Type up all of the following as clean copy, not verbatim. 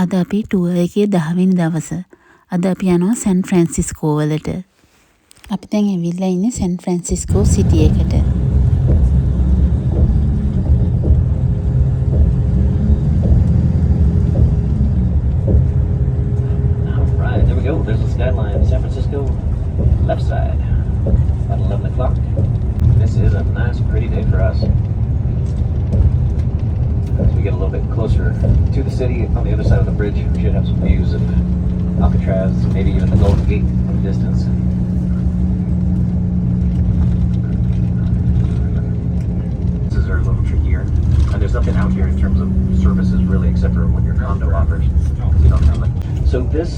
අද අපි ටුවර් එකේ 10 වෙනි දවස. අද අපි යනවා සැන් ෆ්‍රැන්සිස්කෝ වලට. අපි දැන් ඇවිල්ලා ඉන්නේ සැන් ෆ්‍රැන්සිස්කෝ සිටි එකට. Alright, there we go. There's the skyline. San Francisco, left side. About 11 o'clock. This is a nice, pretty day for us. As we get a little bit closer to the city, on the other side of the bridge, we should have some views of Alcatraz, maybe even the Golden Gate in the distance. This is a little trickier, and there's nothing out here in terms of services really, except for what your condo offers. You don't have like. So this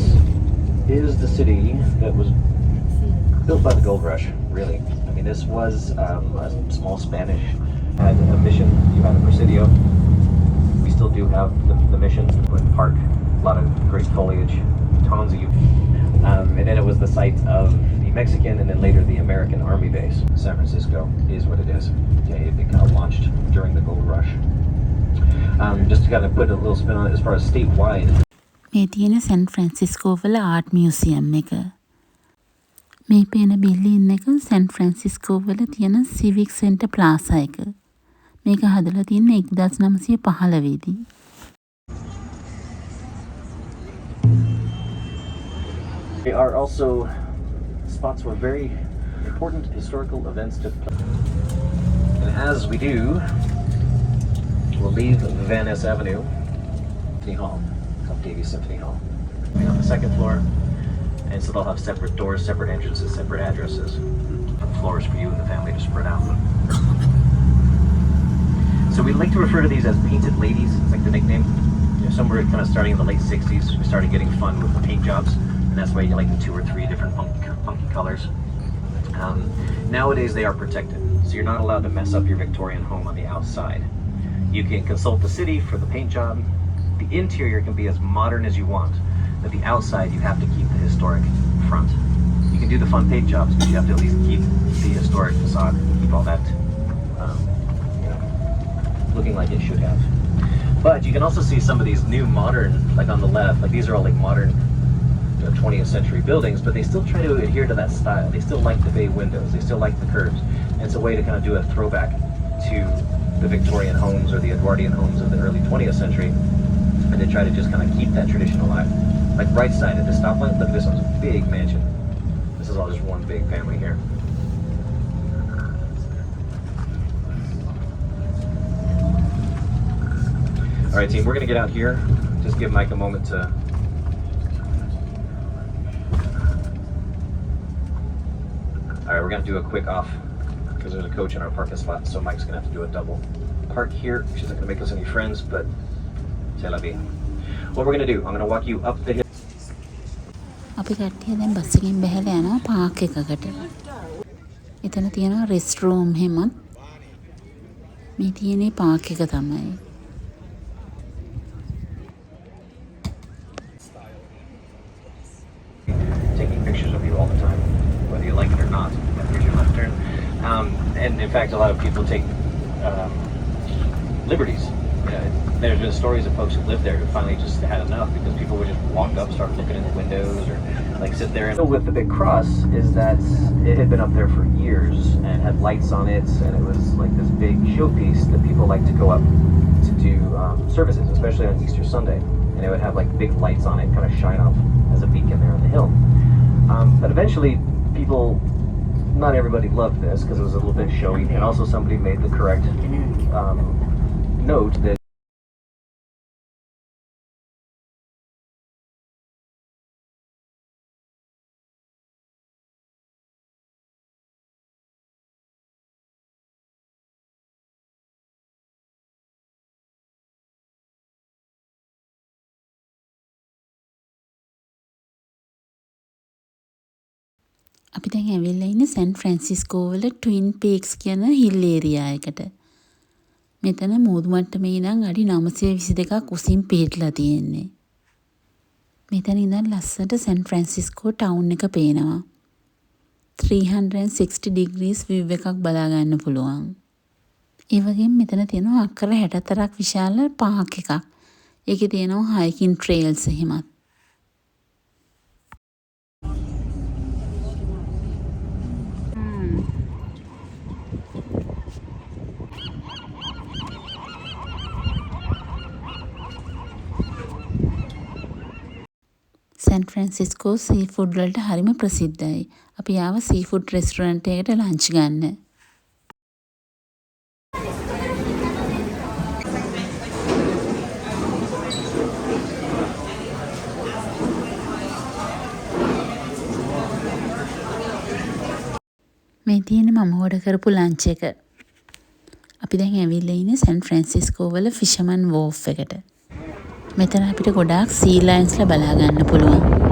is the city that was built by the gold rush. Really, I mean, this was a small Spanish had a mission. You had a Presidio. We still do have the mission with park, a lot of great foliage, tons of you. And then it was the site of the Mexican and then later the American Army base. San Francisco is what it is. Yeah, it kind of launched during the gold rush. Just to kind of put a little spin on it as far as statewide. මේ තියෙන San Francisco වල art museum එක. මේ පේන building එක San Francisco වල තියෙන සිවික් centre ප්ලාසා එක. මේක හදලා තියෙන්නේ 1915 දී. They are also spots where very important historical events took place. And as we do, we'll leave Van Ness Avenue, Symphony Hall, Octavia Symphony Hall. We're on the second floor, and so they'll have separate doors, separate entrances, separate addresses. Floors for you and the family to spread out. So we like to refer to these as painted ladies. It's like the nickname. You know, somewhere kind of starting in the late 60s, we started getting fun with the paint jobs. And that's why you like the 2 or 3 different funky colors. Nowadays they are protected, so you're not allowed to mess up your Victorian home on the outside. You can consult the city for the paint job. The interior can be as modern as you want, but the outside you have to keep the historic front. You can do the fun paint jobs, but you have to at least keep the historic facade, keep all that looking like it should have. But you can also see some of these new modern, like on the left, like these are all like modern 20th century buildings, but they still try to adhere to that style. They still like the bay windows. They still like the curves. And it's a way to kind of do a throwback to the Victorian homes or the Edwardian homes of the early 20th century. And they try to just kind of keep that tradition alive. Like right side at the stoplight, look at this one's a big mansion. This is all just one big family here. All right, team, we're going to get out here. Just give Mike a moment to... All right, we're going to do a quick off because there's a coach in our parking spot, so Mike's going to have to do a double park here, which isn't going to make us any friends, but c'est la vie. What we're going to do, I'm going to walk you up the hill. අපි කට්ටිය දැන් bus එකෙන් බහලා යනවා Park එකකට. එතන තියෙනවා rest room හැමත්. මේ තියෙන්නේ පාක් එක තමයි. Taking pictures of you all the time, whether you like it or not. Here's your left turn. And in fact, a lot of people take liberties. You know, there's been stories of folks who lived there who finally just had enough because people would just walk up, start looking in the windows, or like sit there. And with the big cross is that it had been up there for years and had lights on it, and it was like this big showpiece that people like to go up to do services, especially on Easter Sunday. And it would have like big lights on it, kind of shine off as a beacon there on the hill. But eventually, people, not everybody loved this because it was a little bit showy, and also somebody made the correct note that අපි දැන් ඇවිල්ලා ඉන්නේ San Francisco වල twin පීක්ස් කියන හිල් area එකට. මෙතන මූදු මට්ටමේ ඉඳන් අඩි 922ක් උසින් පිහිටලා තියෙන්නේ. මෙතන ඉඳන් ලස්සට සැන් ෆ්‍රැන්සිස්කෝ ටවුන් එක පේනවා. 360 degrees view එකක් බලා ගන්න පුළුවන්. ඒ වගේම මෙතන තියෙනවා අක්කර 64ක් විශාල පාක් එකක්. ඒකේ තියෙනවා හයිකින් ට්‍රේල්ස් එහෙමත්. සැන් ෆ්‍රැන්සිස්කෝ සී ෆුඩ් වලට හරිම ප්‍රසිද්ධයි. අපි ආව සී ෆුඩ් රෙස්ටුරන්ට් එකකට ලන්ච් ගන්න. මේ තියෙන මම ඕඩර් කරපු ලන්ච් එක. අපි දැන් ඇවිල්ලා ඉන්නේ සැන් ෆ්‍රැන්සිස්කෝ වල ෆිෂර්මන් වෝෆ් එකට. මෙතන අපිට ගොඩාක් සී ලයන්ස්ලා බලා ගන්න පුළුවන්.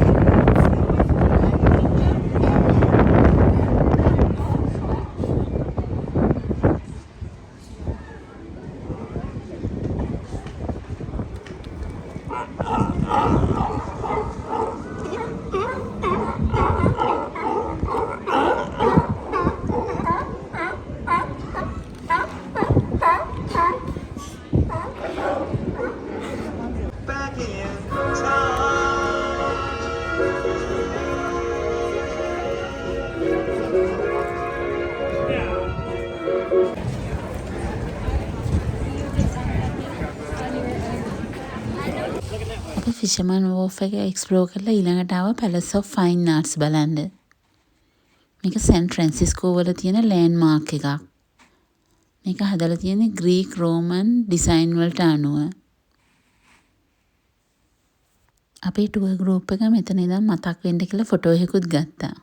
ෆිෂර්මන් වෝෆ් එක එක්ස්ප්ලෝර් කරලා ඊළඟට ආව පැලස් ඔෆ් ෆයින් ආර්ට්ස් බලන්න. මේක සැන් ෆ්‍රැන්සිස්කෝ වල තියෙන ලෑන්ඩ්මාර්ක් එකක්. මේක හදලා තියෙන්නේ ග්‍රීක් රෝමන් ඩිසයින් වලට අනුව. අපේ ටුවර් ගෲප් එක මෙතන ඉඳන් මතක් වෙන්න කියලා ෆොටෝ එකකුත් ගත්තා.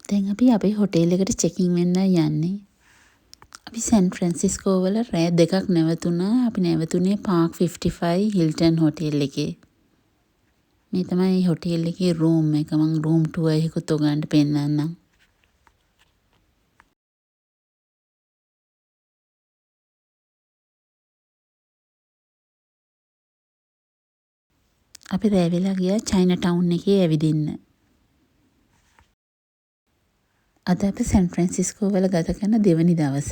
දැන් අපි අපේ හොටෙල් එකට චෙකින් වෙන්න යන්නේ. අපි සැන් ෆ්‍රැන්සිස්කෝ වල රෑ දෙකක් නැවතුණා. අපි නැවතුනේ පාක් 55 හිල්ටන් හොටෙල් එකේ. මේ තමයි හොටෙල් එකේ රූම් එක. මම රූම් ටුවර් එකකුත් ඔයගන්ට පෙන්නන්නම්. අපි රෑ වෙලා ගියා චයිනා ටවුන් එකේ ඇවිදින්න. අද අපි සැන් ෆ්‍රැන්සිස්කෝ වල ගත කරන දෙවනි දවස.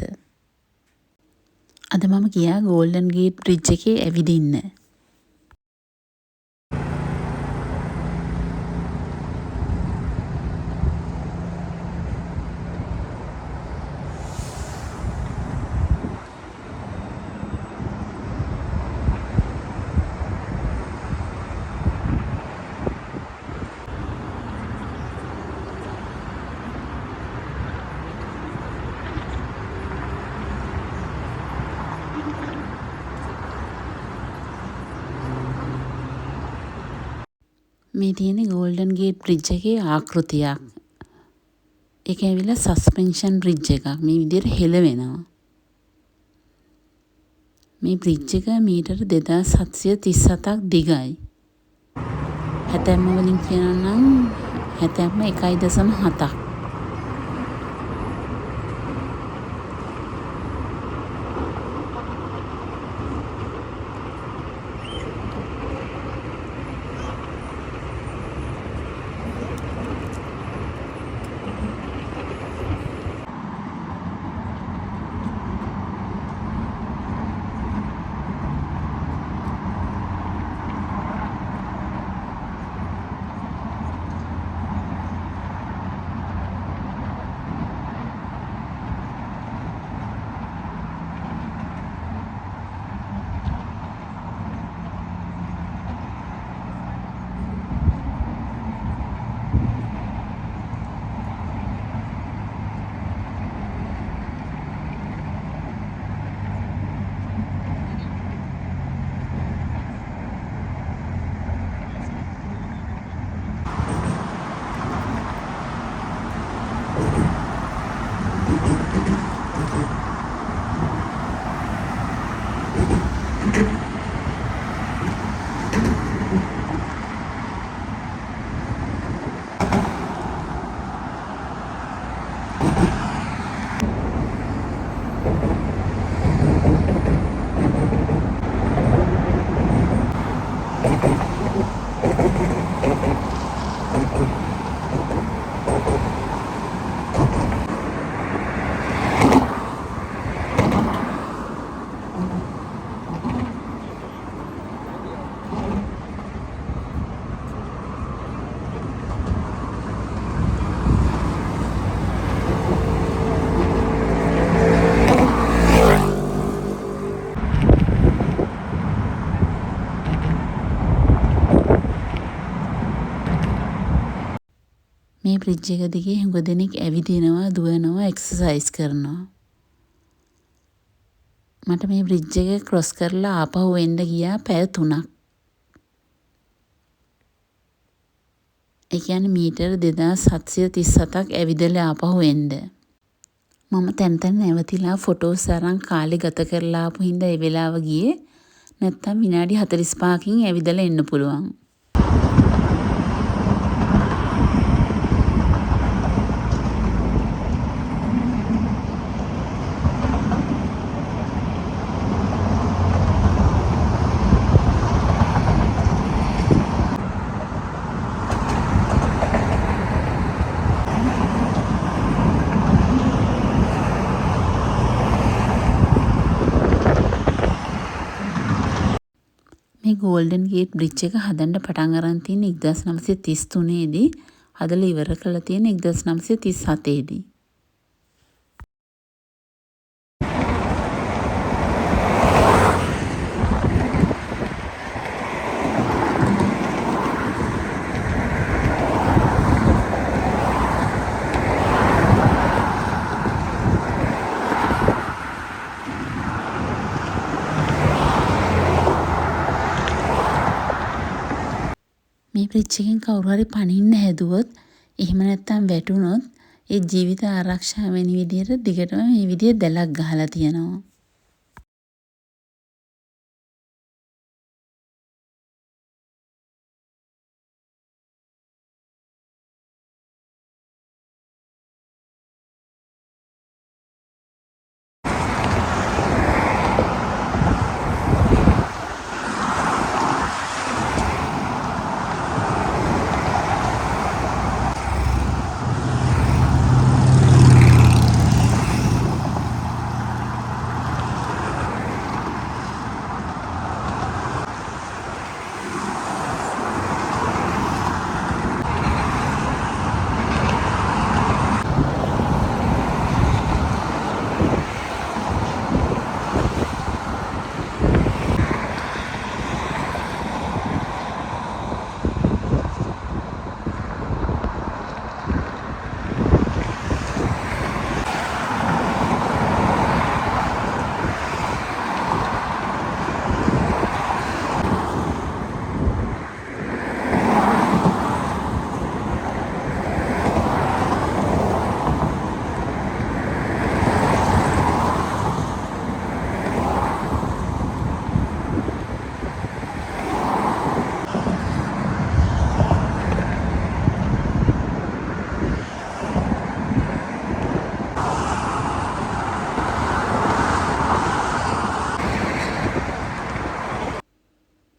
අද මම ගියා ගෝල්ඩන් ගේට් බ්‍රිජ් එකේ ඇවිදින්න. මේ තියෙන ගෝල්ඩන් ගේට් බ්‍රිජ් එකේ ආකෘතියක්. ඒක ඇවිල්ලා සස්පෙන්ෂන් බ්‍රිජ් එකක්. මේ විදිහට හෙලවෙනවා. මේ බ්‍රිජ් එක මීටර 2737ක් දිගයි. හැතැම්ම වලින් කියනවා නම් හැතැම්ම 1.7ක්. බ්‍රිජ් එක දිගේ හුඟ දෙනෙක් ඇවිදිනවා, දුවනවා, එක්සර්සයිස් කරනවා. මට මේ බ්‍රිජ් එක ක්‍රොස් කරලා ආපහු එන්න ගියා පැය 3ක්. ඒ කියන්නේ මීටර 2737ක් ඇවිදලා ආපහු එන්න. මම තැන් තැන් නැවතිලා ෆොටෝස් අරන් කාලේ ගත කරලා ආපු හින්දා ඒ වෙලාව ගියේ. නැත්තම් විනාඩි 45කින් ඇවිදලා එන්න පුළුවන්. මේ ගෝල්ඩන් ගේට් බ්‍රිජ් එක හදන්න පටන් අරන් තියෙන්නේ 1933 දී. හදලා ඉවර කරලා තියෙන්නේ 1937 දී. මේ බ්‍රිජ් එකෙන් කවුරු හරි පනින්න හැදුවොත් එහෙම නැත්තම් වැටුනොත් ඒ ජීවිත ආරක්ෂා වෙන විදියට දිගටම මේ විදිය දැලක් ගහලා තියෙනවා.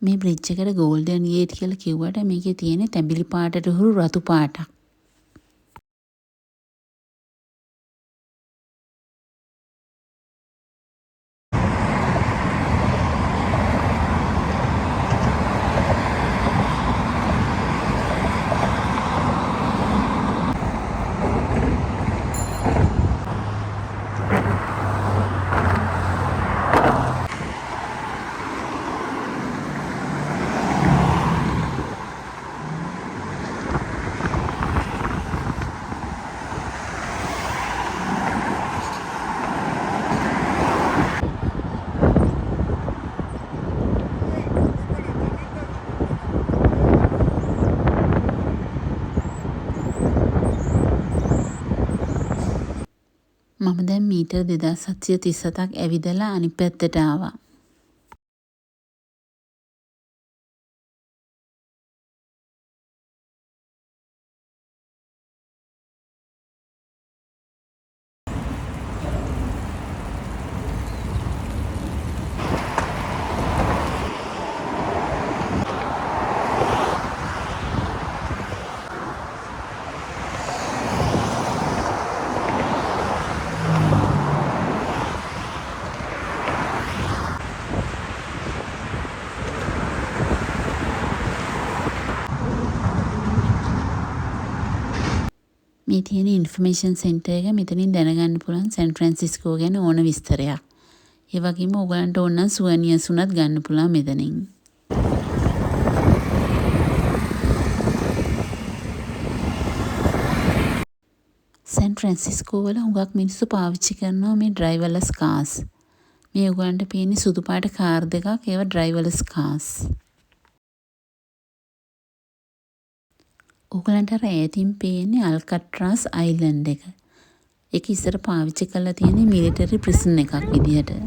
මේ බ්‍රිජ් එකට ගෝල්ඩන් ගේට් කියලා කිව්වට මේකේ තියෙන තැඹිලි පාටට හුරු රතු පාටක්. මම දැන් මීටර් 2737ක් ඇවිදලා අනිත් පැත්තට ආවා. මේ තියෙන ඉන්ෆර්මේෂන් සෙන්ටර් එක මෙතනින් දැනගන්න පුළුවන් සෑන් ෆ්‍රැන්සිස්කෝ ගැන ඕන විස්තරයක්. ඒ වගේම ඔයගලන්ට ඕන නම් සුවනියර්ස් උනත් ගන්න පුළුවන් මෙතනින්. සැන් ෆ්‍රැන්සිස්කෝ වල හුඟක් මිනිස්සු පාවිච්චි කරනවා මේ ඩ්‍රයිවර්ලස් කාර්ස්. මේ ඔයගලන්ට පේන්නේ සුදු පාට කාර් දෙකක්, ඒවා ඩ්‍රයිවර්ලස් කාර්ස්. ඔයගලන්ට අර ඈතින් පේන්නේ අල්කට්‍රාස් අයිලන්ඩ් එක. ඒක ඉස්සර පාවිච්චි කරලා තියෙන්නේ මිලිටරි ප්‍රිසන් එකක් විදියට.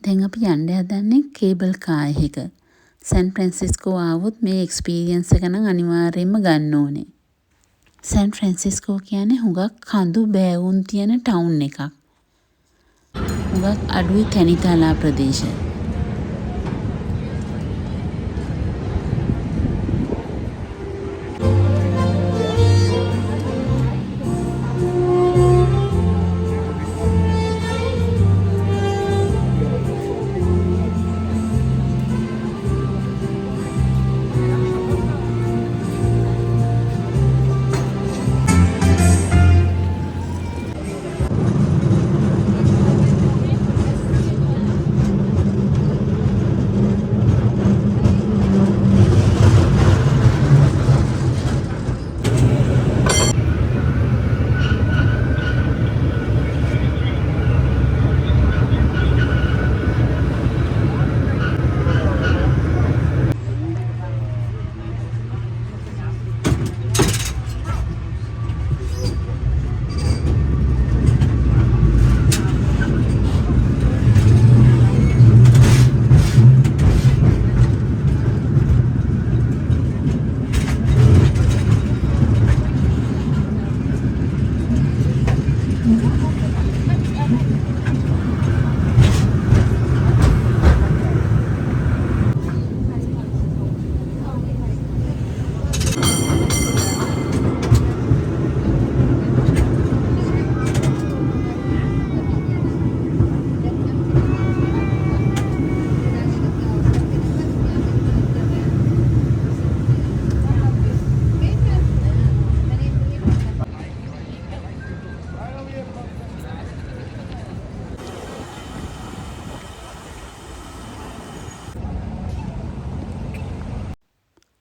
දැන් අපි යන්න හදන්නේ කේබල් කාර් එක. සැන් ෆ්‍රැන්සිස්කෝ ආවොත් මේ එක්ස්පීරියන්ස් එක නම් අනිවාර්යයෙන්ම ගන්න ඕනේ. සැන් ෆ්‍රැන්සිස්කෝ කියන්නේ හුඟක් කඳු බෑවුම් තියෙන ටවුන් එකක්. හුඟක් අඩුයි තැනිතලා ප්‍රදේශ.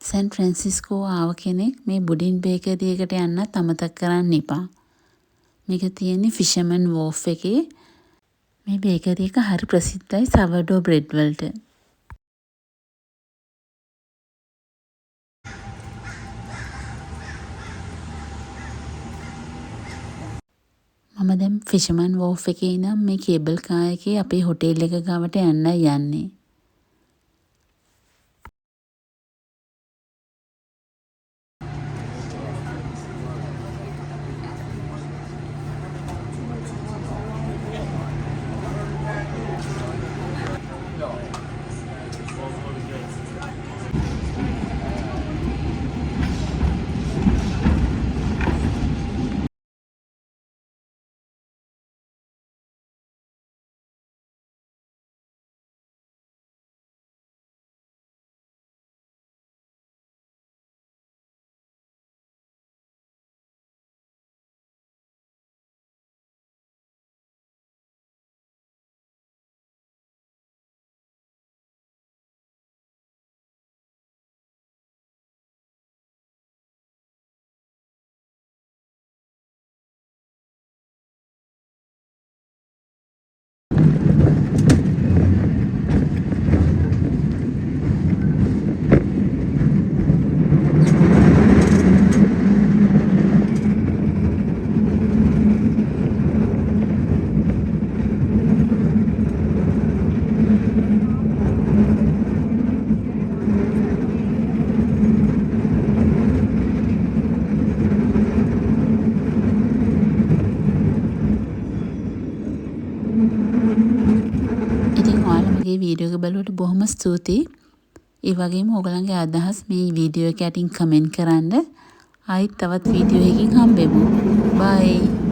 සැන් ෆ්‍රැන්සිස්කෝ ආව කෙනෙක් මේ බුඩින් බේකරි එකට යන්නත් අමතක කරන්න එපා. මේක තියෙන්නේ ෆිෂර්මන් වෝෆ් එකේ. මේ බේකරි එක හරි ප්‍රසිද්ධයි සවර්ඩෝ බ්‍රෙඩ් වලට. මම දැන් ෆිෂර්මන් වෝෆ් එකේ ඉඳන් මේ කේබල් කාර් එකේ අපේ හොටෙල් එක ගාවට යන්නයි යන්නේ. බලුවට බොහොම ස්තුතියි. ඒ වගේම ඔයගලන්ගේ අදහස් මේ වීඩියෝ එක යටින් කමෙන්ට් කරන්න. ආයිත් තවත් වීඩියෝ එකකින් හම්බෙමු. බයි.